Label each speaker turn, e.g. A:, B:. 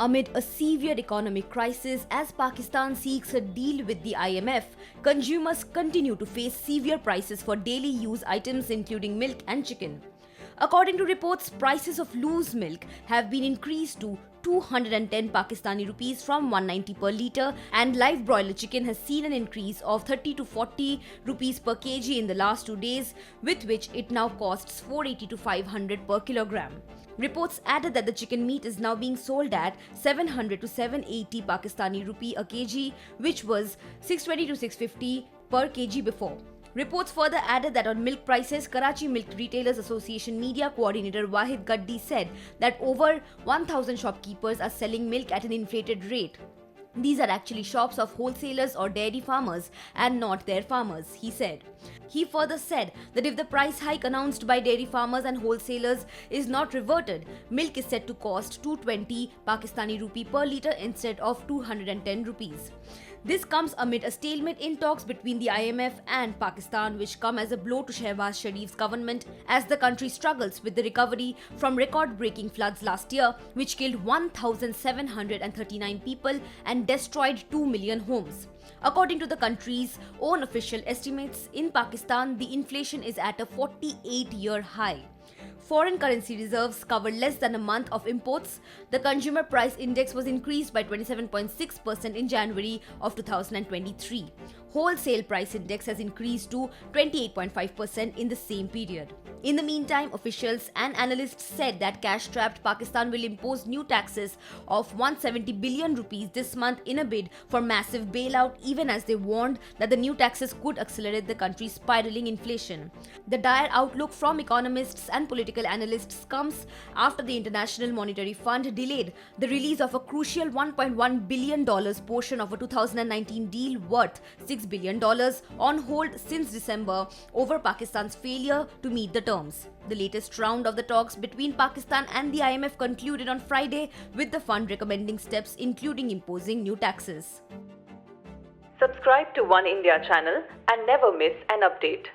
A: Amid a severe economic crisis as Pakistan seeks a deal with the IMF, consumers continue to face severe prices for daily use items including milk and chicken. According to reports, prices of loose milk have been increased to 210 Pakistani rupees from 190 per litre, and live broiler chicken has seen an increase of 30 to 40 rupees per kg in the last 2 days, with which it now costs 480 to 500 per kilogram. Reports added that the chicken meat is now being sold at 700 to 780 Pakistani rupee a kg, which was 620 to 650 per kg before. Reports further added that on milk prices, Karachi Milk Retailers Association media coordinator Wahid Gaddi said that over 1,000 shopkeepers are selling milk at an inflated rate. These are actually shops of wholesalers or dairy farmers and not their farmers, he said. He further said that if the price hike announced by dairy farmers and wholesalers is not reverted, milk is set to cost 220 Pakistani rupee per litre instead of 210 rupees. This comes amid a stalemate in talks between the IMF and Pakistan, which come as a blow to Shehbaz Sharif's government as the country struggles with the recovery from record-breaking floods last year, which killed 1,739 people and destroyed 2 million homes. According to the country's own official estimates, in Pakistan, the inflation is at a 48-year high. Foreign currency reserves cover less than a month of imports. The consumer price index was increased by 27.6% in January of 2023. Wholesale price index has increased to 28.5% in the same period. In the meantime, officials and analysts said that cash-strapped Pakistan will impose new taxes of 170 billion rupees this month in a bid for massive bailout, even as they warned that the new taxes could accelerate the country's spiraling inflation. The dire outlook from economists and political analysts comes after the International Monetary Fund delayed the release of a crucial $1.1 billion portion of a 2019 deal worth $6 billion on hold since December over Pakistan's failure to meet the terms. The latest round of the talks between Pakistan and the IMF concluded on Friday, with the fund recommending steps including imposing new taxes.
B: Subscribe to One India channel and never miss an update.